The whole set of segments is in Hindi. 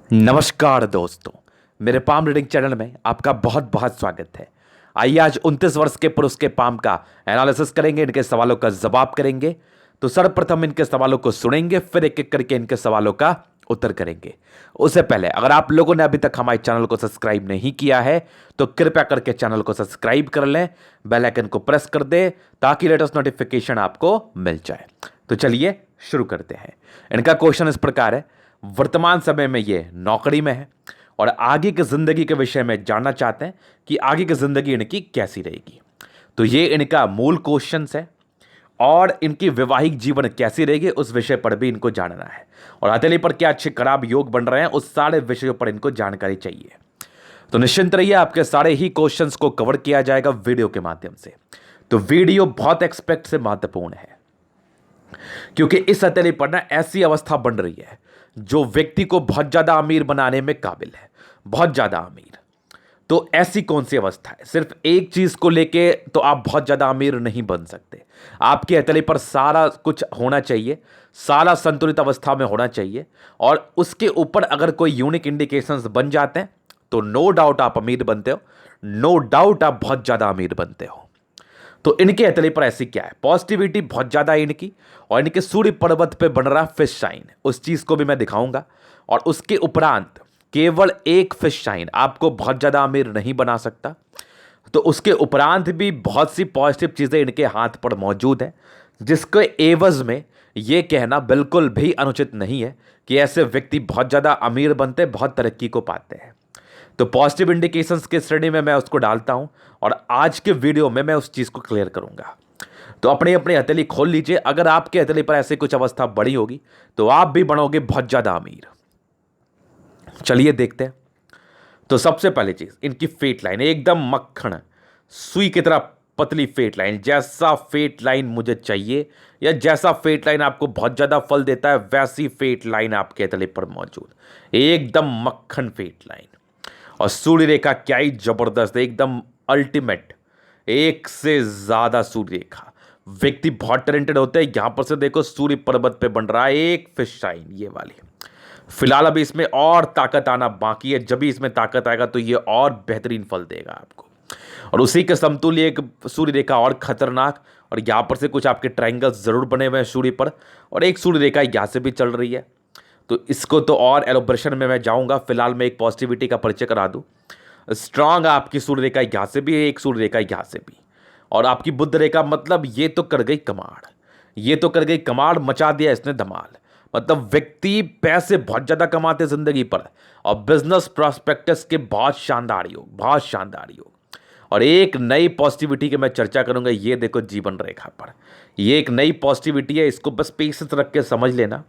नमस्कार दोस्तों, मेरे पाम रीडिंग चैनल में आपका बहुत बहुत स्वागत है। आइए आज 29 वर्ष के पुरुष के पाम का एनालिसिस करेंगे, इनके सवालों का जवाब करेंगे। तो सर्वप्रथम इनके सवालों को सुनेंगे, फिर एक एक करके इनके सवालों का उत्तर करेंगे। उससे पहले अगर आप लोगों ने अभी तक हमारे चैनल को सब्सक्राइब नहीं किया है तो कृपया करके चैनल को सब्सक्राइब कर लें, बेल आइकन को प्रेस कर दें ताकि लेटेस्ट नोटिफिकेशन आपको मिल जाए। तो चलिए शुरू करते हैं। इनका क्वेश्चन इस प्रकार है, वर्तमान समय में ये नौकरी में है और आगे की जिंदगी के विषय में जानना चाहते हैं कि आगे की जिंदगी इनकी कैसी रहेगी। तो ये इनका मूल क्वेश्चन है और इनकी वैवाहिक जीवन कैसी रहेगी उस विषय पर भी इनको जानना है, और हथेली पर क्या अच्छे खराब योग बन रहे हैं उस सारे विषयों पर इनको जानकारी चाहिए। तो निश्चिंत रहिए, आपके सारे ही क्वेश्चंस को कवर किया जाएगा वीडियो के माध्यम से। तो वीडियो बहुत एक्सपेक्ट से महत्वपूर्ण है क्योंकि इस हथेली पर ना ऐसी अवस्था बन रही है जो व्यक्ति को बहुत ज्यादा अमीर बनाने में काबिल है, बहुत ज्यादा अमीर। तो ऐसी कौन सी अवस्था है? सिर्फ एक चीज को लेके तो आप बहुत ज्यादा अमीर नहीं बन सकते। आपकी हथेली पर सारा कुछ होना चाहिए, सारा संतुलित अवस्था में होना चाहिए, और उसके ऊपर अगर कोई यूनिक इंडिकेशंस बन जाते हैं तो नो डाउट आप अमीर बनते हो, नो डाउट आप बहुत ज्यादा अमीर बनते हो। तो इनके हथेली पर ऐसी क्या है? पॉजिटिविटी बहुत ज्यादा है इनकी, और इनके सूर्य पर्वत पे बन रहा फिश शाइन, उस चीज को भी मैं दिखाऊंगा। और उसके उपरांत केवल एक फिश शाइन आपको बहुत ज्यादा अमीर नहीं बना सकता। तो उसके उपरांत भी बहुत सी पॉजिटिव चीजें इनके हाथ पर मौजूद है, जिसके एवज में यह कहना बिल्कुल भी अनुचित नहीं है कि ऐसे व्यक्ति बहुत ज्यादा अमीर बनते, बहुत तरक्की को पाते हैं। तो पॉजिटिव इंडिकेशंस के श्रेणी में मैं उसको डालता हूं और आज के वीडियो में मैं उस चीज को क्लियर करूंगा। तो अपनी अपनी हथेली खोल लीजिए। अगर आपके हथेली पर ऐसी कुछ अवस्था बड़ी होगी तो आप भी बनोगे बहुत ज्यादा अमीर। चलिए देखते हैं। तो सबसे पहली चीज, इनकी फेट लाइन एकदम मक्खन सुई की तरह पतली फेट लाइन। जैसा फेट लाइन मुझे चाहिए या जैसा फेट लाइन आपको बहुत ज्यादा फल देता है वैसी फेट लाइन आपके हथेली पर मौजूद, एकदम मक्खन फेट लाइन। और सूर्य रेखा क्या ही जबरदस्त, एकदम अल्टीमेट, एक से ज्यादा सूर्य रेखा। व्यक्ति बहुत टैलेंटेड होते हैं। यहां पर से देखो सूर्य पर्वत पे बन रहा है एक फिश शाइन, ये वाली। फिलहाल अभी इसमें और ताकत आना बाकी है, जब भी इसमें ताकत आएगा तो ये और बेहतरीन फल देगा आपको। और उसी के समतुल्य एक सूर्य रेखा और खतरनाक, और यहां पर से कुछ आपके ट्रायंगल्स जरूर बने हुए हैं सूर्य पर, और एक सूर्य रेखा यहां से भी चल रही है। तो इसको तो और एलोब्रेशन में मैं जाऊंगा, फिलहाल मैं एक पॉजिटिविटी का परिचय करा दूं। स्ट्रांग आपकी सूर्य रेखा यहां से भी, एक सूर्य रेखा यहां से भी, और आपकी बुध रेखा। मतलब ये तो कर गई कमाल, ये तो कर गई कमाल, मचा दिया इसने धमाल। मतलब व्यक्ति पैसे बहुत ज्यादा कमाते जिंदगी पर, और बिजनेस प्रॉस्पेक्टस के बहुत शानदार योग, बहुत शानदार योग। और एक नई पॉजिटिविटी की मैं चर्चा करूंगा, ये देखो जीवन रेखा पर, ये एक नई पॉजिटिविटी है, इसको बस पेशेंस रख के समझ लेना।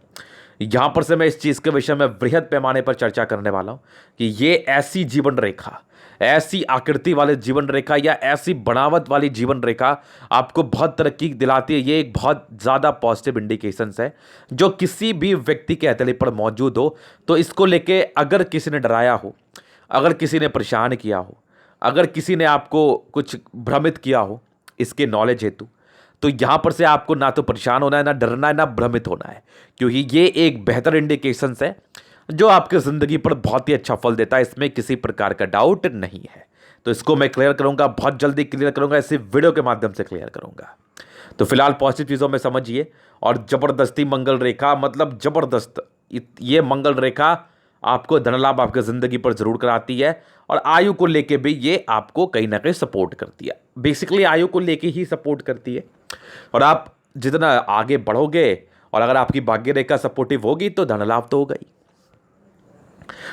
यहां पर से मैं इस चीज के विषय में वृहद पैमाने पर चर्चा करने वाला हूं कि ये ऐसी जीवन रेखा, ऐसी आकृति वाले जीवन रेखा या ऐसी बनावट वाली जीवन रेखा आपको बहुत तरक्की दिलाती है। ये एक बहुत ज्यादा पॉजिटिव इंडिकेशंस है जो किसी भी व्यक्ति के हथेली पर मौजूद हो। तो इसको लेके अगर किसी ने डराया हो, अगर किसी ने परेशान किया हो, अगर किसी ने आपको कुछ भ्रमित किया हो इसके नॉलेज हेतु, तो यहां पर से आपको ना तो परेशान होना है, ना डरना है, ना भ्रमित होना है, क्योंकि ये एक बेहतर इंडिकेशंस है जो आपकी जिंदगी पर बहुत ही अच्छा फल देता है। इसमें किसी प्रकार का डाउट नहीं है। तो इसको मैं क्लियर करूंगा, बहुत जल्दी क्लियर करूंगा, इसी वीडियो के माध्यम से क्लियर करूंगा। तो फिलहाल पॉजिटिव चीजों में समझिए। और जबरदस्ती मंगल रेखा, मतलब जबरदस्त ये मंगल रेखा आपको धन लाभ आपकी जिंदगी पर जरूर कराती है, और आयु को लेके भी ये आपको कहीं ना कहीं सपोर्ट करती है। बेसिकली आयु को लेके ही सपोर्ट करती है, और आप जितना आगे बढ़ोगे और अगर आपकी भाग्य रेखा सपोर्टिव होगी तो धन लाभ तो होगा ही।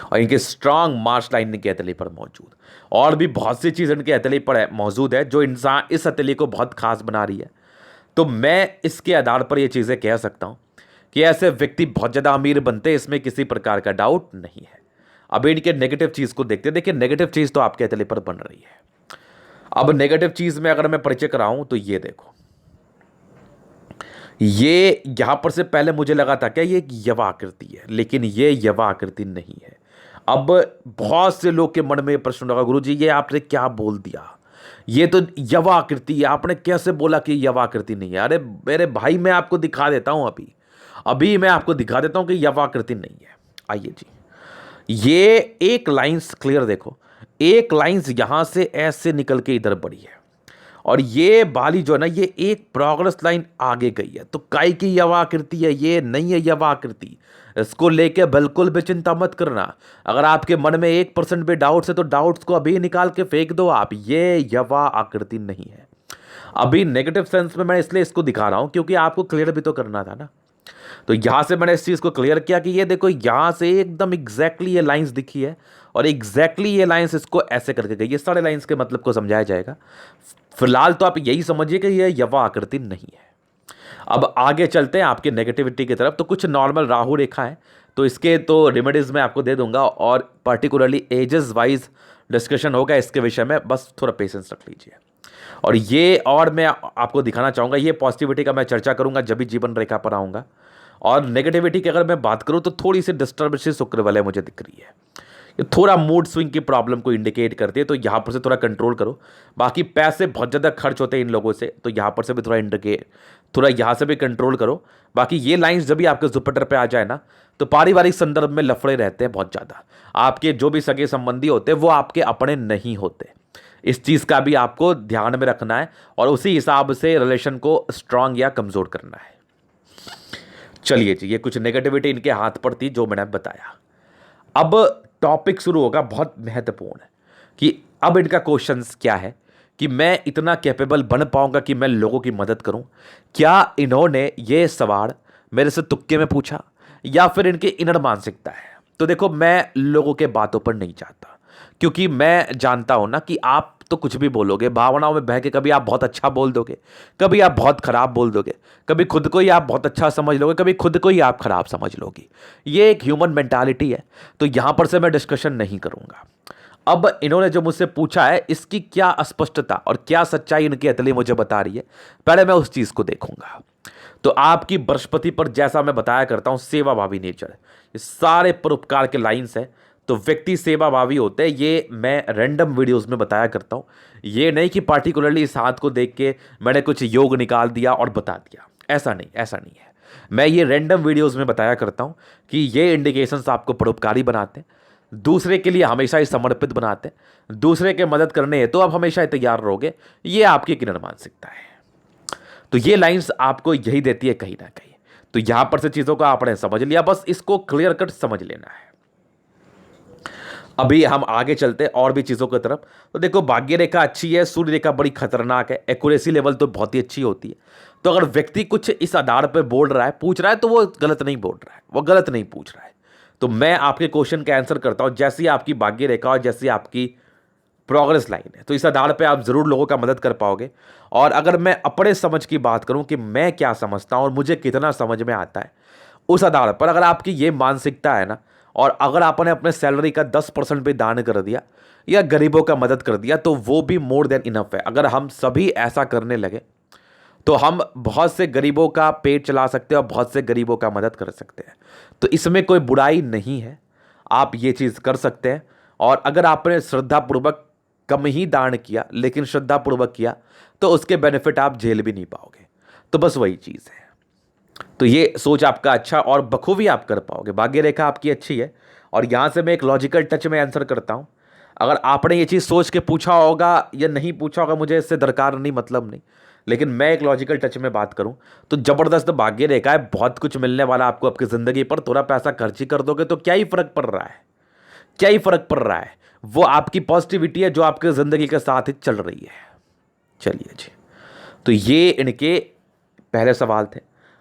और इनके स्ट्रांग मार्श लाइन इनके हथेली पर मौजूद, और भी बहुत सी चीज इनके हथेली पर मौजूद है जो इंसान इस हथेली को बहुत खास बना रही है। तो मैं इसके आधार पर यह चीजें कह सकता हूं कि ऐसे व्यक्ति बहुत ज्यादा अमीर बनते हैं, इसमें किसी प्रकार का डाउट नहीं है। अब इनके नेगेटिव चीज को देखते हैं। देखिए नेगेटिव चीज तो आपके हथेली पर बन रही है। अब नेगेटिव चीज में अगर मैं परिचय कराऊं तो ये देखो, ये यहां पर से पहले मुझे लगा था क्या ये एक यवा आकृति है, लेकिन ये यवा आकृति नहीं है। अब बहुत से लोग के मन में प्रश्न होगा, गुरु जी ये आपने क्या बोल दिया, ये तो यवा आकृति है, आपने कैसे बोला कि यवा आकृति नहीं है? अरे मेरे भाई मैं आपको दिखा देता हूं, अभी अभी मैं आपको दिखा देता हूं कि यवा आकृति नहीं है। आइए जी, ये एक लाइंस क्लियर देखो, एक लाइंस यहां से ऐसे निकल के इधर बढ़ी है, और ये बाली जो है ना, ये एक प्रोग्रेस लाइन आगे गई है। तो काय की यह आकृति है, ये नहीं है यह आकृति। इसको लेके बिल्कुल भी चिंता मत करना। अगर आपके मन में 1% भी डाउट्स है तो डाउट्स को अभी निकाल के फेंक दो आप, ये यवा आकृति नहीं है। अभी नेगेटिव सेंस में मैं इसलिए इसको दिखा रहा हूं क्योंकि आपको क्लियर भी तो करना था ना। तो यहां से मैंने इस चीज को क्लियर किया कि ये देखो, यहां से एकदम एग्जैक्टली ये लाइंस दिखी है, और एग्जैक्टली ये लाइंस इसको ऐसे करके गई। ये सारे लाइंस के मतलब को समझाया जाएगा। फिलहाल तो आप यही समझिए कि ये यवा आकृति नहीं है। अब आगे चलते हैं आपके नेगेटिविटी की तरफ। तो कुछ नॉर्मल राहु रेखा है, तो इसके तो रेमेडीज मैं आपको दे दूंगा, और पर्टिकुलरली एजेस वाइज डिस्कशन होगा इसके विषय में, बस थोड़ा पेशेंस रख लीजिए। और ये और मैं आपको दिखाना चाहूँगा, ये पॉजिटिविटी का मैं चर्चा करूँगा जब भी जीवन रेखा पर आऊँगा। और नेगेटिविटी की अगर मैं बात करूँ तो थोड़ी सी डिस्टर्बेंसेस शुक्र वाले मुझे दिख रही है। ये थोड़ा मूड स्विंग की प्रॉब्लम को इंडिकेट करती है, तो यहाँ पर से थोड़ा कंट्रोल करो। बाकी पैसे बहुत ज़्यादा खर्च होते हैं इन लोगों से, तो यहाँ पर से भी थोड़ा इंडिकेट, थोड़ा यहाँ से भी कंट्रोल करो। बाकी ये लाइंस जब भी आपके जुपिटर पे आ जाए ना, तो पारिवारिक संदर्भ में लफड़े रहते हैं बहुत ज़्यादा। आपके जो भी सगे संबंधी होते हैं वो आपके अपने नहीं होते। इस चीज़ का भी आपको ध्यान में रखना है, और उसी हिसाब से रिलेशन को स्ट्रांग या कमज़ोर करना है। चलिए जी, ये कुछ नेगेटिविटी इनके हाथ पर थी जो मैंने बताया। अब टॉपिक शुरू होगा बहुत महत्वपूर्ण है कि अब इनका क्वेश्चंस क्या है, कि मैं इतना कैपेबल बन पाऊंगा कि मैं लोगों की मदद करूं। क्या इन्होंने ये सवाल मेरे से तुक्के में पूछा, या फिर इनकी इनर मानसिकता है? तो देखो, मैं लोगों के बातों पर नहीं जाता, क्योंकि मैं जानता हूं ना कि आप तो कुछ भी बोलोगे, भावनाओं में बह के कभी आप बहुत अच्छा बोल दोगे, कभी आप बहुत खराब बोल दोगे, कभी खुद को ही आप बहुत अच्छा समझ लोगे, कभी खुद को ही आप खराब समझ लोगे। ये एक ह्यूमन मेंटालिटी है, तो यहां पर से मैं डिस्कशन नहीं करूंगा। अब इन्होंने जो मुझसे पूछा है, इसकी क्या अस्पष्टता और क्या सच्चाई इनकी अतली मुझे बता रही है, पहले मैं उस चीज को देखूंगा। तो आपकी बृहस्पति पर, जैसा मैं बताया करता हूं, सेवाभावी नेचर, ये सारे परोपकार के लाइंस है, तो व्यक्ति सेवाभावी होते हैं। ये मैं रैंडम वीडियोस में बताया करता हूं, ये नहीं कि पार्टिकुलरली इस हाथ को देख के मैंने कुछ योग निकाल दिया और बता दिया। ऐसा नहीं, ऐसा नहीं है। मैं ये रैंडम वीडियोस में बताया करता हूं कि ये इंडिकेशंस आपको परोपकारी बनाते हैं, दूसरे के लिए हमेशा ही समर्पित बनाते हैं, दूसरे के मदद करने हैं तो आप हमेशा ही तैयार रहोगे। ये आपकी किन्नर मानसिकता है। तो ये लाइंस आपको यही देती है कहीं ना कहीं। तो यहां पर से चीजों को आपने समझ लिया, बस इसको क्लियर कट समझ लेना है। अभी हम आगे चलते हैं और भी चीज़ों की तरफ। तो देखो, भाग्य रेखा अच्छी है, सूर्य रेखा बड़ी खतरनाक है, एक्यूरेसी लेवल तो बहुत ही अच्छी होती है। तो अगर व्यक्ति कुछ इस आधार पर बोल रहा है, पूछ रहा है, तो वो गलत नहीं बोल रहा है, वो गलत नहीं पूछ रहा है। तो मैं आपके क्वेश्चन का आंसर करता हूं, जैसी आपकी भाग्य रेखा और जैसी आपकी प्रोग्रेस लाइन है, तो इस आधार पे आप ज़रूर लोगों का मदद कर पाओगे। और अगर मैं अपने समझ की बात करूं कि मैं क्या समझता हूं और मुझे कितना समझ में आता है, उस आधार पर अगर आपकी ये मानसिकता है ना, और अगर आपने अपने सैलरी का 10% भी दान कर दिया या गरीबों का मदद कर दिया, तो वो भी मोर देन इनफ है। अगर हम सभी ऐसा करने लगे तो हम बहुत से गरीबों का पेट चला सकते हैं और बहुत से गरीबों का मदद कर सकते हैं। तो इसमें कोई बुराई नहीं है, आप ये चीज़ कर सकते हैं। और अगर आपने श्रद्धापूर्वक कम ही दान किया लेकिन श्रद्धापूर्वक किया, तो उसके बेनिफिट आप झेल भी नहीं पाओगे। तो बस वही चीज़ है। तो ये सोच आपका अच्छा और बखूबी आप कर पाओगे। भाग्य रेखा आपकी अच्छी है, और यहाँ से मैं एक लॉजिकल टच में आंसर करता हूँ। अगर आपने ये चीज़ सोच के पूछा होगा या नहीं पूछा होगा, मुझे इससे दरकार नहीं, मतलब नहीं, लेकिन मैं एक लॉजिकल टच में बात करूं तो ज़बरदस्त भाग्य रेखा है, बहुत कुछ मिलने वाला आपको आपकी ज़िंदगी पर। थोड़ा पैसा खर्च ही कर दोगे तो क्या ही फ़र्क पड़ रहा है, क्या ही फ़र्क पड़ रहा है। वो आपकी पॉजिटिविटी है जो आपकी ज़िंदगी के साथ ही चल रही है। चलिए जी, तो ये इनके पहले सवाल थे।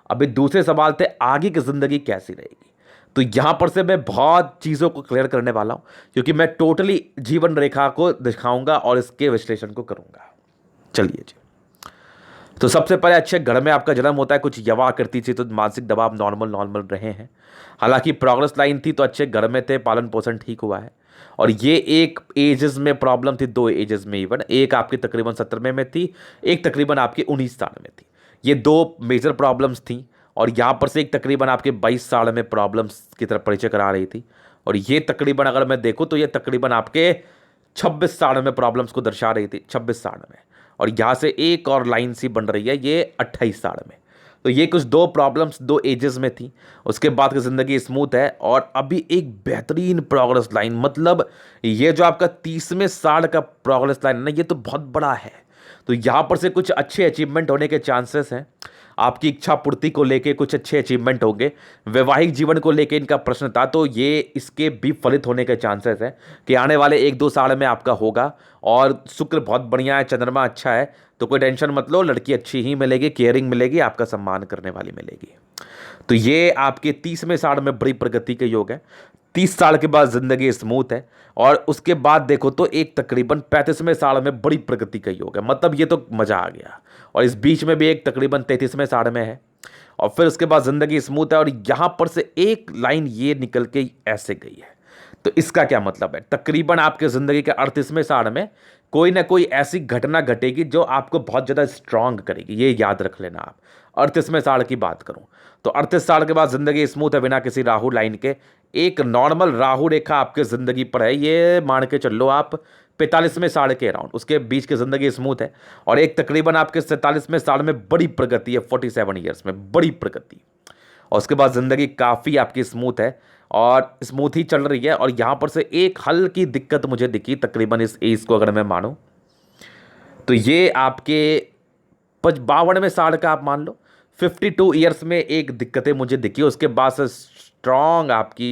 अभी दूसरे सवाल थे, आगे की ज़िंदगी कैसी रहेगी। तो यहां पर से मैं बहुत चीज़ों को क्लियर करने वाला हूं, क्योंकि मैं टोटली जीवन रेखा को दिखाऊंगा और इसके विश्लेषण को करूंगा। चलिए जी, तो सबसे पहले अच्छे घर में आपका जन्म होता है, कुछ यवा आकृति थी तो मानसिक दबाव नॉर्मल रहे हैं। हालांकि प्रोग्रेस लाइन थी तो अच्छे घर में थे, पालन पोषण ठीक हुआ है। और ये एक एजेस में प्रॉब्लम थी, 2 एजेस में इवन, एक आपकी तकरीबन 17 में थी, एक तकरीबन आपकी 19 साल में थी। ये 2 मेजर प्रॉब्लम्स थी, और यहाँ पर से एक तकरीबन आपके 22 साल में प्रॉब्लम्स की तरफ परिचय करा रही थी। और ये तकरीबन अगर मैं देखूँ तो ये तकरीबन आपके 26 साल में प्रॉब्लम्स को दर्शा रही थी, 26 साल में। और यहाँ से एक और लाइन सी बन रही है ये 28 साल में। तो ये कुछ दो प्रॉब्लम्स दो एजेस में थी, उसके बाद की ज़िंदगी स्मूथ है और अभी एक बेहतरीन प्रोग्रेस लाइन, मतलब ये जो आपका 30वें साल का प्रोग्रेस लाइन है ना, ये तो बहुत बड़ा है। तो यहाँ पर से कुछ अच्छे अचीवमेंट होने के चांसेस हैं। आपकी इच्छा पूर्ति को लेके कुछ अच्छे अचीवमेंट होंगे। वैवाहिक जीवन को लेके इनका प्रश्न था, तो ये इसके भी फलित होने के चांसेस हैं कि आने वाले 1-2 साल में आपका होगा। और शुक्र बहुत बढ़िया है, चंद्रमा अच्छा है, तो कोई टेंशन मत लो, लड़की अच्छी ही मिलेगी, केयरिंग मिलेगी, आपका सम्मान करने वाली मिलेगी। तो ये आपके 30वें साल में बड़ी प्रगति के योग है। 30 साल के बाद जिंदगी स्मूथ है और उसके बाद देखो तो एक तकरीबन 35वें साल में बड़ी प्रगति का योग है, मतलब ये तो मजा आ गया। और इस बीच में भी एक तकरीबन 33वें साल में है और फिर उसके बाद जिंदगी स्मूथ है। और यहां पर से एक लाइन ये निकल के ऐसे गई है, तो इसका क्या मतलब है, तकरीबन आपके जिंदगी के 38वें साल में कोई ना कोई ऐसी घटना घटेगी जो आपको बहुत ज़्यादा स्ट्रांग करेगी, ये याद रख लेना आप। 38वें साल की बात करूं तो 38 साल के बाद जिंदगी स्मूथ है बिना किसी राहु लाइन के। एक नॉर्मल राहु रेखा आपके जिंदगी पर है, ये मान के चलो आप 45वें साल के अराउंड, उसके बीच की जिंदगी स्मूथ है। और एक तकरीबन आपके 47वें साल में बड़ी प्रगति है, 47 ईयर्स में बड़ी प्रगति। और उसके बाद ज़िंदगी काफ़ी आपकी स्मूथ है और स्मूथ ही चल रही है। और यहाँ पर से एक हल्की दिक्कत मुझे दिखी तकरीबन इस एज को अगर मैं मानूं तो ये आपके 52वें साल का आप मान लो 52 ईयर्स में एक दिक्कतें मुझे दिखी। उसके बाद से स्ट्रॉन्ग आपकी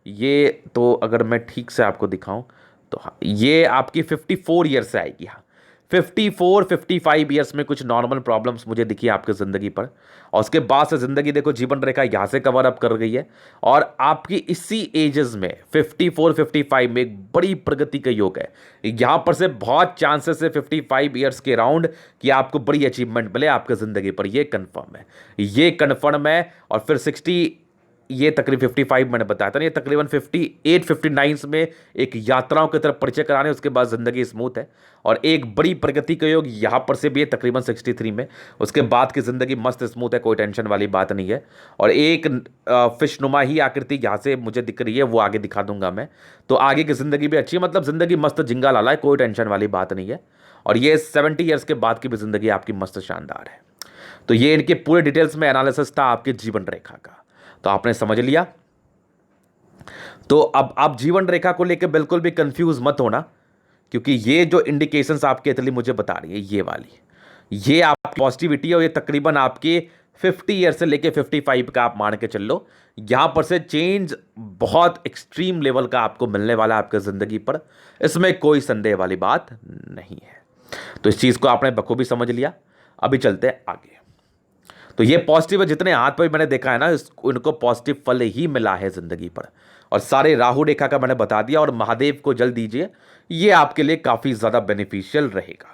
ये, तो अगर मैं ठीक से आपको दिखाऊं तो हाँ, ये आपकी 54 ईयर्स से आएगी। हाँ, 54-55 ईयर्स में कुछ नॉर्मल प्रॉब्लम्स मुझे दिखी आपकी ज़िंदगी पर। और उसके बाद से ज़िंदगी देखो जीवन रेखा यहाँ से कवर अप कर गई है और आपकी इसी एजेस में 54-55 में एक बड़ी प्रगति का योग है। यहाँ पर से बहुत चांसेस है 55 ईयर्स के राउंड कि आपको बड़ी अचीवमेंट मिले आपकी ज़िंदगी पर, ये कन्फर्म है, ये कन्फर्म है। और फिर 60, ये तकरीबन 55 मैंने बताया था ना, ये तकरीबन 58-59 में एक यात्राओं की तरफ परिचय कराने, उसके बाद ज़िंदगी स्मूथ है। और एक बड़ी प्रगति का योग यहाँ पर से भी है तकरीबन 63 में, उसके बाद की ज़िंदगी मस्त स्मूथ है, कोई टेंशन वाली बात नहीं है। और एक फिशनुमा ही आकृति यहाँ से मुझे दिख रही है, वो आगे दिखा दूंगा मैं। तो आगे की ज़िंदगी भी अच्छी है, मतलब ज़िंदगी मस्त जिंगा लाला है, कोई टेंशन वाली बात नहीं है। और ये 70 ईयर्स के बाद की भी ज़िंदगी आपकी मस्त शानदार है। तो ये इनके पूरे डिटेल्स में एनालिसिस था आपके जीवन रेखा का, तो आपने समझ लिया। तो अब आप जीवन रेखा को लेकर बिल्कुल भी कंफ्यूज मत होना, क्योंकि ये जो इंडिकेशंस आपके इतनी मुझे बता रही है, ये वाली, ये आपकी पॉजिटिविटी है और ये तकरीबन आपके 50 ईयर से लेके 55 का आप मान के चल लो। यहां पर से चेंज बहुत एक्सट्रीम लेवल का आपको मिलने वाला है आपकी जिंदगी पर, इसमें कोई संदेह वाली बात नहीं है। तो इस चीज को आपने बखूबी समझ लिया। अभी चलते हैं आगे। तो ये पॉजिटिव है, जितने हाथ पर मैंने देखा है ना, इनको पॉजिटिव फल ही मिला है जिंदगी पर। और सारे राहु रेखा का मैंने बता दिया, और महादेव को जल दीजिए, ये आपके लिए काफी ज्यादा बेनिफिशियल रहेगा।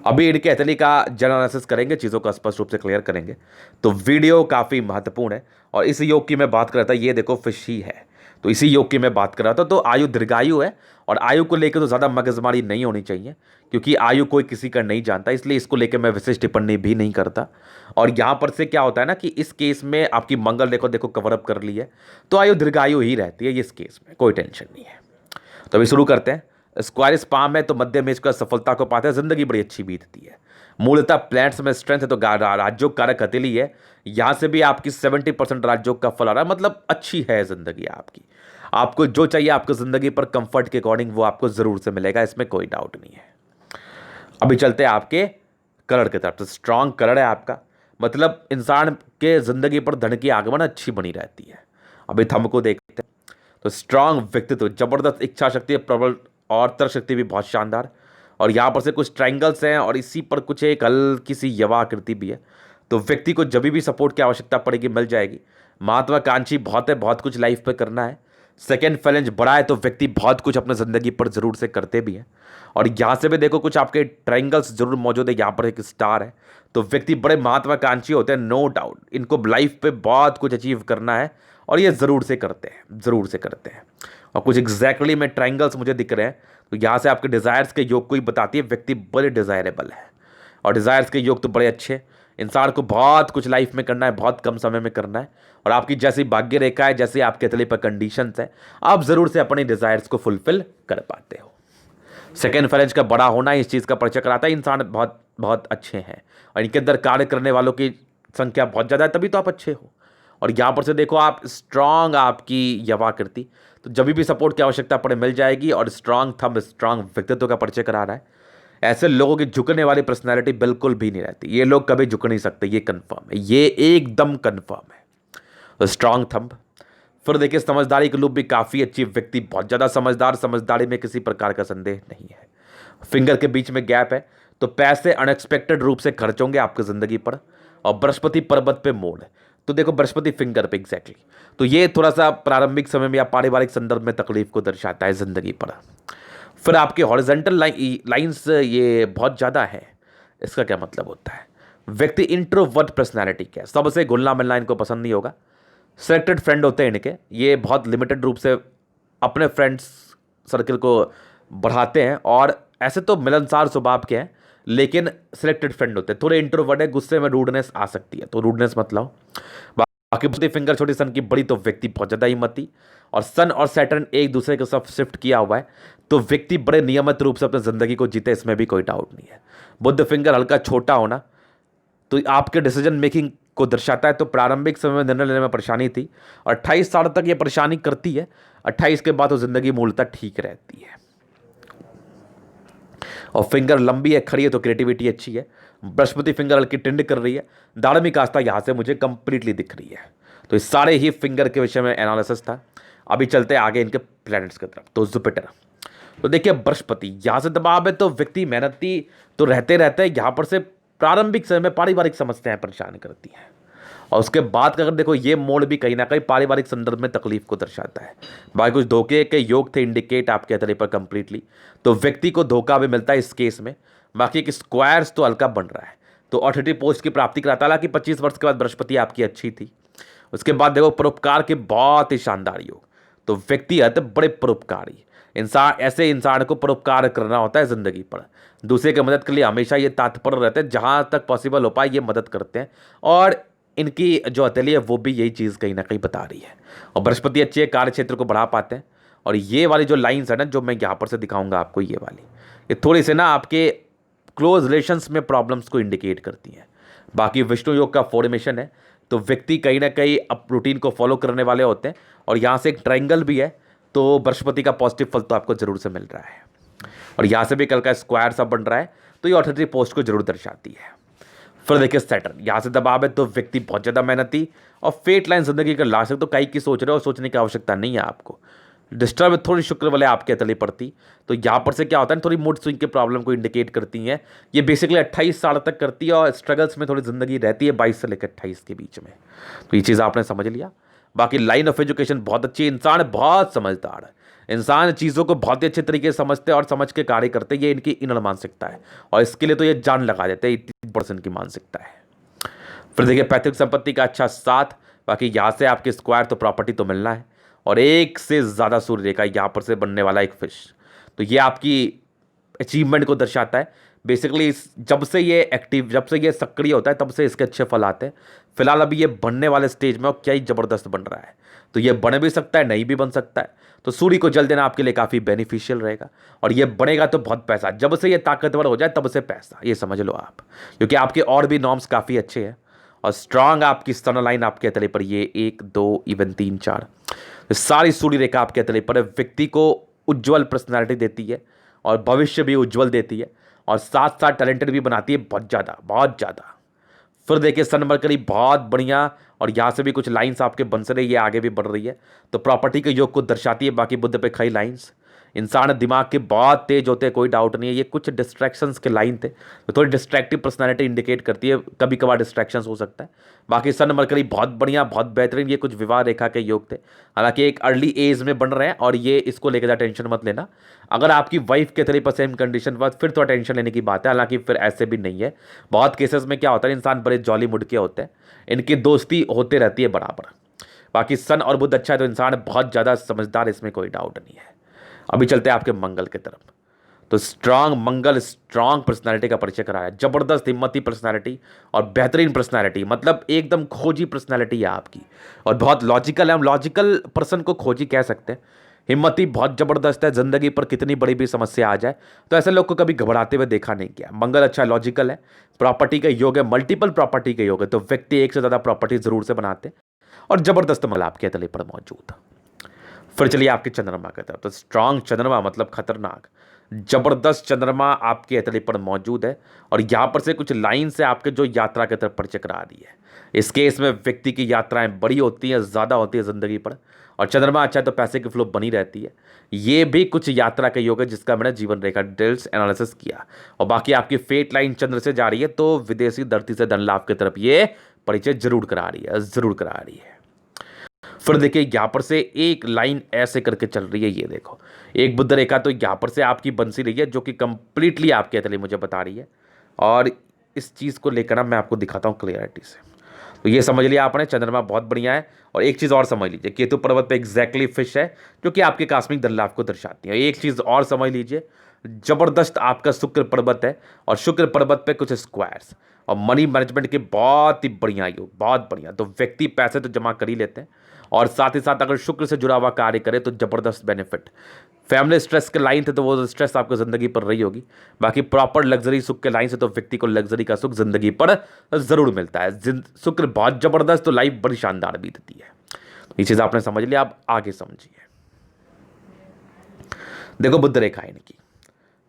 अभी इनके एथली का जनरल एनालिसिस करेंगे, चीज़ों को स्पष्ट रूप से क्लियर करेंगे। तो वीडियो काफ़ी महत्वपूर्ण है और इस योग की मैं बात कर रहा था, ये देखो फिश ही है, तो इसी योग की मैं बात कर रहा था। तो आयु दीर्घायु है और आयु को लेकर तो ज़्यादा मगजमारी नहीं होनी चाहिए, क्योंकि आयु कोई किसी का नहीं जानता, इसलिए इसको लेकर मैं विशेष टिप्पणी भी नहीं करता। और यहाँ पर से क्या होता है ना कि इस केस में आपकी मंगल देखो देखो कवरअप कर ली है, तो आयु दीर्घायु ही रहती है इस केस में, कोई टेंशन नहीं है। तो अभी शुरू करते हैं। स्क्वायरिस पाम है तो मध्य में इसका सफलता को पाते हैं, जिंदगी बड़ी अच्छी बीतती है। मूलतः प्लैनेट्स में स्ट्रेंथ है तो राजयोग कारक हथेली है, यहां से भी आपकी 70% राजयोग का फल आ रहा है, मतलब अच्छी है जिंदगी आपकी। आपको जो चाहिए आपको जिंदगी पर कंफर्ट के अकॉर्डिंग वो आपको जरूर से मिलेगा, इसमें कोई डाउट नहीं है। अभी चलते हैं आपके कलर की तरफ। तो स्ट्रांग कलर है आपका, मतलब इंसान के जिंदगी पर धन की आगमन अच्छी बनी रहती है। अभी थंब को देखते हैं तो स्ट्रांग व्यक्तित्व, जबरदस्त इच्छा शक्ति, प्रबल और तर्क शक्ति भी बहुत शानदार। और यहाँ पर से कुछ ट्रायंगल्स हैं और इसी पर कुछ एक हल्की सी यवा आकृति भी है, तो व्यक्ति को जब भी सपोर्ट की आवश्यकता पड़ेगी मिल जाएगी। महत्वाकांक्षी बहुत है, बहुत कुछ लाइफ पे करना है। सेकेंड फैलेंज बड़ा है तो व्यक्ति बहुत कुछ अपने ज़िंदगी पर जरूर से करते भी हैं। और यहाँ से भी देखो कुछ आपके ट्रायंगल्स जरूर मौजूद है, यहाँ पर एक स्टार है, तो व्यक्ति बड़े महत्वाकांक्षी होते हैं, नो डाउट। इनको लाइफ पे बहुत कुछ अचीव करना है और ये ज़रूर से करते हैं, ज़रूर से करते हैं। और कुछ एग्जैक्टली में ट्रायंगल्स मुझे दिख रहे हैं, तो यहाँ से आपके डिज़ायर्स के योग को ही बताती है, व्यक्ति बड़े डिज़ायरेबल है। और डिज़ायर्स के योग तो बड़े अच्छे, इंसान को बहुत कुछ लाइफ में करना है, बहुत कम समय में करना है। और आपकी जैसी भाग्य रेखा है, जैसे आपके तले पर कंडीशंस है, आप ज़रूर से अपने डिज़ायर्स को फुलफिल कर पाते हो। सेकेंड फैलेंज का बड़ा होना इस चीज़ का परिचय कराता है, इंसान बहुत बहुत अच्छे हैं और इनके अंदर कार्य करने वालों की संख्या बहुत ज़्यादा है, तभी तो आप अच्छे हो। और यहाँ पर से देखो आप स्ट्रांग आपकी यवाकृति, तो जब भी सपोर्ट की आवश्यकता पड़े मिल जाएगी। और स्ट्रांग थंब स्ट्रांग व्यक्तित्व का परिचय करा रहा है। ऐसे लोगों की झुकने वाली पर्सनैलिटी बिल्कुल भी नहीं रहती, ये लोग कभी झुक नहीं सकते, ये कंफर्म है, ये एकदम कंफर्म है। तो स्ट्रांग थंब। फिर देखिए समझदारी की लूप भी काफ़ी अच्छी, व्यक्ति बहुत ज़्यादा समझदार, समझदारी में किसी प्रकार का संदेह नहीं है। फिंगर के बीच में गैप है, तो पैसे अनएक्सपेक्टेड रूप से खर्च होंगे आपकी ज़िंदगी पर। और बृहस्पति पर्वत पे मोड़ है, तो देखो बृहस्पति फिंगर पे एग्जैक्टली, तो ये थोड़ा सा प्रारंभिक समय में या पारिवारिक संदर्भ में तकलीफ को दर्शाता है ज़िंदगी पर। फिर आपके हॉरिजॉन्टल लाइंस ये बहुत ज़्यादा है, इसका क्या मतलब होता है? व्यक्ति इंट्रोवर्ट पर्सनैलिटी का है, सबसे घुलना मिलना इनको पसंद नहीं होगा। सेलेक्टेड फ्रेंड होते हैं इनके, ये बहुत लिमिटेड रूप से अपने फ्रेंड्स सर्किल को बढ़ाते हैं। और ऐसे तो मिलनसार स्वभाव के हैं, लेकिन सिलेक्टेड फ्रेंड होते हैं, थोड़े इंट्रोवर्ट है, गुस्से में रूडनेस आ सकती है, तो रूडनेस मत लाओ। बाकी फिंगर छोटी सन की बड़ी, तो व्यक्ति बहुत ज़्यादा हिम्मती। और सन और सैटर्न एक दूसरे के साथ शिफ्ट किया हुआ है, तो व्यक्ति बड़े नियमित रूप से अपनी ज़िंदगी को जीते, इसमें भी कोई डाउट नहीं है। बुध फिंगर हल्का छोटा होना, तो आपके डिसीजन मेकिंग को दर्शाता है, तो प्रारंभिक समय में निर्णय लेने में परेशानी थी, और 28 साल तक ये परेशानी करती है। 28 के बाद तो जिंदगी मूलतः ठीक रहती है। और फिंगर लंबी है, खड़ी है, तो क्रिएटिविटी अच्छी है। बृहस्पति फिंगर हल्की टिंड कर रही है, धार्मिक आस्था यहां से मुझे कंप्लीटली दिख रही है। तो इस सारे ही फिंगर के विषय में एनालिसिस था। अभी चलते हैं आगे इनके प्लैनेट्स की तरफ। तो जुपिटर, तो देखिए बृहस्पति यहां से दबाव है, तो व्यक्ति मेहनती तो रहते हैं, यहां पर से प्रारंभिक समय में पारिवारिक समस्याएं परेशान करती हैं। और उसके बाद का अगर देखो, ये मोड़ भी कहीं ना कहीं पारिवारिक संदर्भ में तकलीफ को दर्शाता है। बाकी कुछ धोखे के योग थे इंडिकेट आपके तरीके पर कंप्लीटली, तो व्यक्ति को धोखा भी मिलता है इस केस में। बाकी एक स्क्वायर्स तो हल्का बन रहा है, तो ऑथोरिटी पोस्ट की प्राप्ति कराता है। हालांकि 25 वर्ष के बाद बृहस्पति आपकी अच्छी थी। उसके बाद देखो परोपकार के बहुत ही शानदार योग, तो व्यक्ति है तो बड़े परोपकारी इंसान, ऐसे इंसान को परोपकार करना होता है जिंदगी पर। दूसरे की मदद के लिए हमेशा ये तत्पर रहते हैं, जहां तक पॉसिबल हो पाए ये मदद करते हैं। और इनकी जो हथेली है वो भी यही चीज़ कहीं ना कहीं बता रही है। और बृहस्पति अच्छे कार्य क्षेत्र को बढ़ा पाते हैं। और ये वाली जो लाइन्स है ना, जो मैं यहाँ पर से दिखाऊंगा आपको, ये वाली, ये थोड़ी से ना आपके क्लोज रिलेशंस में प्रॉब्लम्स को इंडिकेट करती हैं। बाकी विष्णु योग का फॉर्मेशन है, तो व्यक्ति कहीं ना कहीं अब रूटीन को फॉलो करने वाले होते हैं। और यहाँ से एक ट्रायंगल भी है, तो बृहस्पति का पॉजिटिव फल तो आपको जरूर से मिल रहा है। और यहाँ से भी कल का स्क्वायर सा बन रहा है, तो ये ऑथोरिटी पोस्ट को जरूर दर्शाती है। फिर देखिए सैटर्न यहाँ से दबाव है, तो व्यक्ति बहुत ज़्यादा मेहनती और फेट लाइन जिंदगी का लास्ट, तो कई की सोच रहे हो, सोचने की आवश्यकता नहीं है आपको। डिस्टर्ब थोड़ी शुक्र वाले आपके तले पड़ती, तो यहाँ पर से क्या होता है, थोड़ी मूड स्विंग के प्रॉब्लम को इंडिकेट करती हैं। ये बेसिकली 28 साल तक करती है, और स्ट्रगल्स में थोड़ी जिंदगी रहती है 22 से लेकर 28 के बीच में। तो ये चीज़ आपने समझ लिया। बाकी लाइन ऑफ एजुकेशन बहुत अच्छी, इंसान बहुत समझदार है, इंसान चीज़ों को बहुत ही अच्छे तरीके से समझते हैं और समझ के कार्य करते हैं, ये इनकी इनर मानसिकता है। और इसके लिए तो ये जान लगा देते हैं, 80% की मानसिकता है। फिर देखिए पैतृक संपत्ति का अच्छा साथ, बाकी यहाँ से आपके स्क्वायर तो प्रॉपर्टी तो मिलना है। और एक से ज़्यादा सूर्य रेखा यहाँ पर से बनने वाला एक फिश, तो ये आपकी अचीवमेंट को दर्शाता है। बेसिकली जब से ये एक्टिव, जब से ये सक्रिय होता है, तब से इसके अच्छे फल आते हैं। फिलहाल अभी ये बनने वाले स्टेज में, और क्या ही ज़बरदस्त बन रहा है, तो ये बन भी सकता है, नहीं भी बन सकता है। तो सूर्य को जल देना आपके लिए काफ़ी बेनिफिशियल रहेगा। और ये बनेगा तो बहुत पैसा, जब से ये ताकतवर हो जाए तब से पैसा, ये समझ लो आप, क्योंकि आपके और भी नॉर्म्स काफ़ी अच्छे हैं। और स्ट्रांग आपकी सन लाइन आपके तले पर, ये 1 2 इवन 3 4 सारी सूर्य रेखा आपके तले पर व्यक्ति को उज्जवल पर्सनैलिटी देती है, और भविष्य भी उज्जवल देती है, और साथ साथ टैलेंटेड भी बनाती है बहुत ज़्यादा, बहुत ज़्यादा। फिर देखिए सन मरकरी बहुत बढ़िया, और यहाँ से भी कुछ लाइंस आपके बन से रही है, आगे भी बढ़ रही है, तो प्रॉपर्टी के योग को दर्शाती है। बाकी बुद्ध पे कई लाइंस, इंसान दिमाग के बहुत तेज होते हैं, कोई डाउट नहीं है। ये कुछ डिस्ट्रैक्शंस के लाइन थे, तो थोड़ी डिस्ट्रैक्टिव पर्सनालिटी इंडिकेट करती है, कभी कभार डिस्ट्रैक्शंस हो सकता है। बाकी सन मरकरी बहुत बढ़िया, बहुत बेहतरीन, ये कुछ विवाह रेखा के योग थे, हालांकि एक अर्ली एज में बन रहे हैं, और ये इसको लेकर ज़्यादा टेंशन मत लेना। अगर आपकी वाइफ के 3% कंडीशन पर, फिर थोड़ा टेंशन लेने की बात है, हालांकि फिर ऐसे भी नहीं है। बहुत केसेस में क्या होता है, इंसान बड़े जॉली मुड के होते हैं, इनकी दोस्ती होते रहती है बराबर। बाकी सन और बुध अच्छा है, तो इंसान बहुत ज़्यादा समझदार, इसमें कोई डाउट नहीं है। अभी चलते हैं आपके मंगल की तरफ। तो स्ट्रांग मंगल स्ट्रांग पर्सनालिटी का परिचय कराया, जबरदस्त हिम्मती पर्सनालिटी और बेहतरीन पर्सनालिटी, मतलब एकदम खोजी पर्सनालिटी है आपकी, और बहुत लॉजिकल है। हम लॉजिकल पर्सन को खोजी कह सकते हैं, हिम्मत ही बहुत जबरदस्त है। जिंदगी पर कितनी बड़ी भी समस्या आ जाए तो ऐसे लोग को कभी घबराते हुए देखा नहीं गया। मंगल अच्छा लॉजिकल है, प्रॉपर्टी का योग है, मल्टीपल प्रॉपर्टी का योग है, तो व्यक्ति एक से ज्यादा प्रॉपर्टी जरूर से बनाते हैं और जबरदस्त मंगल आपके तले पर मौजूद है। फिर चलिए आपके चंद्रमा की तरफ। तो स्ट्रांग चंद्रमा मतलब खतरनाक, जबरदस्त चंद्रमा आपके हथेली पर मौजूद है और यहां पर से कुछ लाइन से आपके जो यात्रा की तरफ परिचय करा रही है। इस केस में व्यक्ति की यात्राएं बड़ी होती हैं, ज़्यादा होती है जिंदगी पर, और चंद्रमा अच्छा है तो पैसे की फ्लो बनी रहती है। ये भी कुछ यात्रा का योग है जिसका मैंने जीवन रेखा डिटेल्स एनालिसिस किया। और बाकी आपकी फेट लाइन चंद्र से जा रही है तो विदेशी धरती से धन लाभ की तरफ ये परिचय जरूर करा रही है, जरूर करा रही है। फिर देखिए यहां पर से एक लाइन ऐसे करके चल रही है, ये देखो एक बुद्ध रेखा तो यहां पर से आपकी बंसी रही है जो कि कंप्लीटली आपके हथेली मुझे बता रही है। और इस चीज़ को लेकर ना मैं आपको दिखाता हूँ क्लियरिटी से। तो ये समझ लिया आपने, चंद्रमा बहुत बढ़िया है। और एक चीज़ और समझ लीजिए, केतु पर्वत पे एग्जैक्टली फिश है जो कि आपके कास्मिक धन लाभ को दर्शाती है। एक चीज़ और समझ लीजिए, जबरदस्त आपका शुक्र पर्वत है और शुक्र पर्वत पे कुछ स्क्वायर्स और मनी मैनेजमेंट के बहुत ही बढ़िया योग, बहुत बढ़िया। तो व्यक्ति पैसे तो जमा कर ही लेते हैं और साथ ही साथ अगर शुक्र से जुड़ा हुआ कार्य करे तो जबरदस्त बेनिफिट। फैमिली स्ट्रेस के लाइन थे तो वो स्ट्रेस आपको जिंदगी पर रही होगी। बाकी प्रॉपर लग्जरी सुख के लाइन से तो व्यक्ति को लग्जरी का सुख जिंदगी पर जरूर मिलता है। शुक्र बहुत जबरदस्त तो लाइफ बड़ी शानदार बीतती है। ये चीज आपने समझ लिया, आप आगे समझिए। देखो बुद्ध रेखा इनकी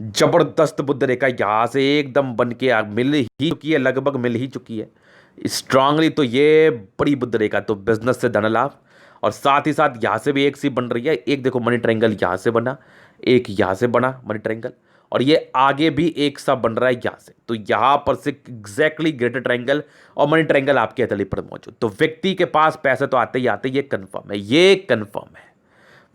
जबरदस्त बुद्ध रेखा यहां से एकदम बन के मिल ही चुकी है, लगभग मिल ही चुकी है स्ट्रांगली। तो ये बड़ी बुद्ध रेखा तो बिजनेस से धन लाभ, और साथ ही साथ यहां से भी एक सी बन रही है। एक देखो मनी ट्रायंगल यहां से बना, एक यहां से बना मनी ट्रायंगल, और ये आगे भी एक सा बन रहा है यहां से। तो यहां पर से एग्जैक्टली ग्रेटर ट्रायंगल और मनी ट्रायंगल आपके हथेली पर मौजूद। तो व्यक्ति के पास पैसे तो आते ही आते, ये कंफर्म है, ये कंफर्म है।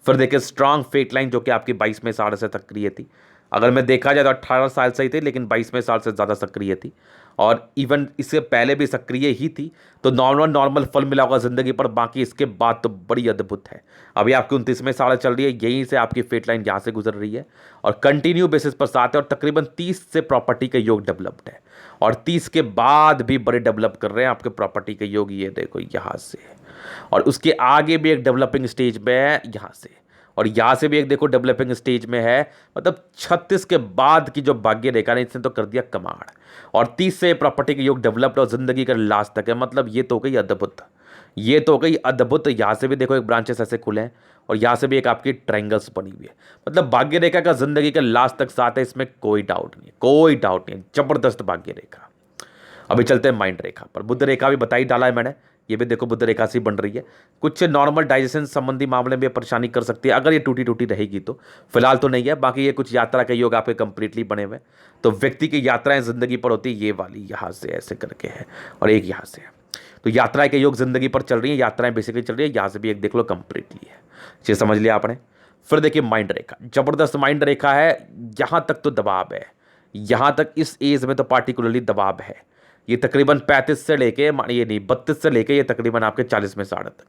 फिर देखिए स्ट्रांग फेट लाइन जो कि आपकी 22वें साल से सक्रिय थी। अगर मैं देखा जाए तो 18 साल से ही थी, लेकिन 22वें साल से ज़्यादा सक्रिय थी और इवन इससे पहले भी सक्रिय ही थी। तो नॉर्मल फल मिला होगा जिंदगी पर, बाकी इसके बाद तो बड़ी अद्भुत है। अभी आपकी 29वें साल चल रही है, यहीं से आपकी फेट लाइन यहाँ से गुजर रही है और कंटिन्यू बेसिस पर साथ है। और तकरीबन 30 से प्रॉपर्टी का योग डेवलप्ड है और 30 के बाद भी बड़े डेवलप कर रहे हैं आपके प्रॉपर्टी के योग। ये देखो यहाँ से, और उसके आगे भी एक डेवलपिंग स्टेज में है यहाँ से, और यहां से भी एक देखो डेवलपिंग स्टेज में है। मतलब 36 के बाद की जो भाग्य रेखा ने इसने तो कर दिया कमाल, और 30 से प्रॉपर्टी के योग डेवलप्ड और जिंदगी का लास्ट तक है। मतलब ये तो हो गई अद्भुत, ये तो हो गई अद्भुत। यहां से भी देखो एक ब्रांचेस ऐसे खुले हैं और यहां से भी एक आपकी ट्रायंगल्स बनी हुई है। मतलब भाग्य रेखा का जिंदगी का लास्ट तक साथ है, इसमें कोई डाउट नहीं है, कोई डाउट नहीं है। जबरदस्त भाग्य रेखा। अभी चलते हैं माइंड रेखा पर। बुद्ध रेखा भी बता ही डाला है मैंने, ये भी देखो बुद्ध रेखा सी बन रही है। कुछ नॉर्मल डाइजेशन संबंधी मामले में परेशानी कर सकती है अगर ये टूटी टूटी रहेगी तो, फिलहाल तो नहीं है। बाकी ये कुछ यात्रा के योग आपके कंप्लीटली बने हुए। तो व्यक्ति की यात्राएं जिंदगी पर होती है, ये वाली यहाँ से ऐसे करके है और एक यहाँ से है। तो यात्राएं के योग जिंदगी पर चल रही है, यात्राएं बेसिकली चल रही है। यहाँ से भी एक देख लो कंप्लीटली है, ये समझ लिया आपने। फिर देखिए माइंड रेखा, जबरदस्त माइंड रेखा है। यहाँ तक तो दबाव है, यहाँ तक इस एज में तो पार्टिकुलरली दबाव है। ये तकरीबन 35 से लेके, ये नहीं 32 से लेके ये तकरीबन आपके 40 में साढ़े तक।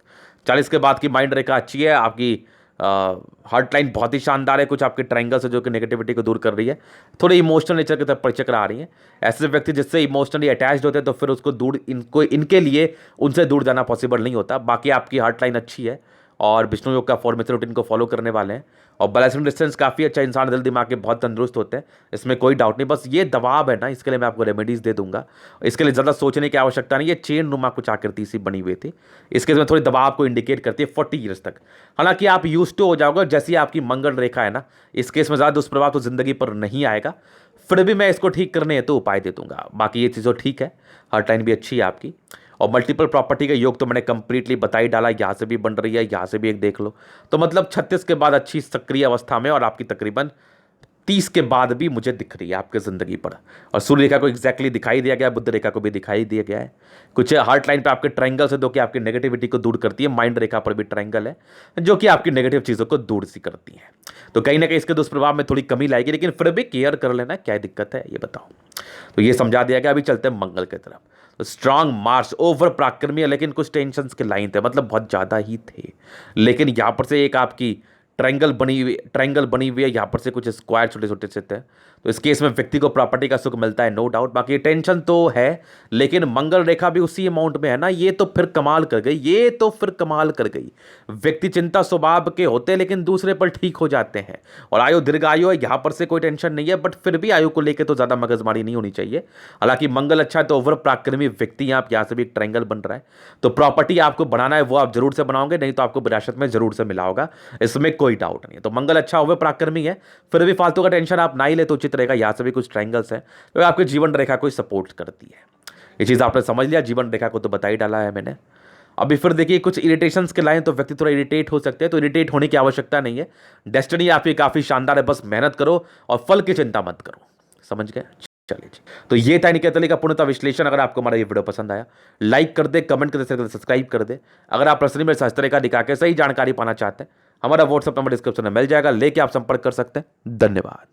40 के बाद की माइंड रेखा अच्छी है आपकी। हार्ट लाइन बहुत ही शानदार है, कुछ आपके ट्रायंगल से जो कि नेगेटिविटी को दूर कर रही है। थोड़े इमोशनल नेचर की तरफ परिचय करा रही है। ऐसे व्यक्ति जिससे इमोशनली अटैच्ड होते हैं तो फिर उसको दूर, इनके लिए उनसे दूर जाना पॉसिबल नहीं होता। बाकी आपकी हार्ट लाइन अच्छी है और विष्णु योग का फॉर्मेशन रूटीन को फॉलो करने वाले हैं और बैलेंसिंग डिस्टेंस काफ़ी अच्छा। इंसान दिल दिमाग के बहुत तंदुरुस्त होते हैं, इसमें कोई डाउट नहीं। बस ये दबाव है ना, इसके लिए मैं आपको रेमेडीज़ दे दूंगा। इसके लिए ज़्यादा सोचने की आवश्यकता नहीं है। चेन नुमा कुछ आकृति सी बनी हुई थी, इसके में थोड़ी दबाव को इंडिकेट करती है 40 ईयर्स तक। हालांकि आप यूज टू हो जाओगे जैसी आपकी मंगल रेखा है ना, इस केस में ज़्यादा दुष्प्रभाव तो जिंदगी पर नहीं आएगा। फिर भी मैं इसको ठीक करने हेतु उपाय दे दूंगा। बाकी ये चीज़ों ठीक है, हार्ट लाइन भी अच्छी है आपकी और मल्टीपल प्रॉपर्टी का योग तो मैंने कंप्लीटली बता ही डाला। यहाँ से भी बन रही है, यहाँ से भी एक देख लो। तो मतलब 36 के बाद अच्छी सक्रिय अवस्था में और आपकी तकरीबन 30 के बाद भी मुझे दिख रही है आपके ज़िंदगी पर। और सूर्य रेखा को एग्जैक्टली दिखाई दिया गया है, बुद्ध रेखा को भी दिखाई दिया गया है। कुछ हार्ट लाइन पे आपके ट्रायंगल से दो कि आपकी नेगेटिविटी को दूर करती है। माइंड रेखा पर भी ट्रायंगल है जो कि आपकी नेगेटिव चीज़ों को दूर सी करती है। तो कहीं ना कहीं इसके दुष्प्रभाव में थोड़ी कमी लाएगी, लेकिन फिर भी केयर कर लेना, क्या दिक्कत है ये बताओ। तो ये समझा दिया गया। अभी चलते हैं मंगल की तरफ। तो स्ट्रांग मार्स ओवर पराक्रमी है, लेकिन कुछ टेंशन के लाइन थे, मतलब बहुत ज़्यादा ही थे। लेकिन यहाँ पर से एक आपकी ट्रायंगल बनी हुई है, यहाँ पर से कुछ स्क्वायर छोटे छोटे से थे। तो इस केस में व्यक्ति को प्रॉपर्टी का सुख मिलता है, नो डाउट। बाकी टेंशन तो है, लेकिन मंगल रेखा भी उसी अमाउंट में है ना, ये तो फिर कमाल कर गई, ये तो फिर कमाल कर गई। व्यक्ति चिंता स्वभाव के होते हैं, लेकिन दूसरे पर ठीक हो जाते हैं। और आयु दीर्घायु है, यहाँ पर से कोई टेंशन नहीं है, बट फिर भी आयु को लेकर तो ज़्यादा मगजमारी नहीं होनी चाहिए। हालांकि मंगल अच्छा है, तो ओवर पराक्रमी व्यक्ति आप यहाँ से भी एक ट्रायंगल बन रहा है, तो प्रॉपर्टी आपको बनाना है वो आप जरूर से बनाओगे, नहीं तो आपको विरासत में जरूर से मिला होगा, इसमें कोई डाउट नहीं है। तो मंगल अच्छा ओवर पराक्रमी है, फिर भी फालतू का टेंशन आप ना ही ले तो उचित रहेगा। यहाँ से भी कुछ ट्रायंगल्स है तो आपकी जीवन रेखा को सपोर्ट करती है। ये चीज़ आपने समझ लिया, जीवन रेखा को तो बता ही डाला है मैंने। अभी फिर देखिए कुछ इरिटेशंस के लाइन, तो व्यक्ति थोड़ा इरिटेट हो सकते हैं, तो इरिटेट होने की आवश्यकता नहीं है। डेस्टिनी आपकी काफ़ी शानदार है, बस मेहनत करो और फल की चिंता मत करो। समझ गए? चलिए जी, तो ये था निकेतली का पूर्णतः विश्लेषण। अगर आपको हमारा ये वीडियो पसंद आया, लाइक कर दे, कमेंट कर दे, सब्सक्राइब कर दे। अगर आप पर्सनली मेरे साथ इस तरह का दिखा के सही जानकारी पाना चाहते हैं, हमारा व्हाट्सएप नंबर डिस्क्रिप्शन में मिल जाएगा, लेके आप संपर्क कर सकते हैं। धन्यवाद।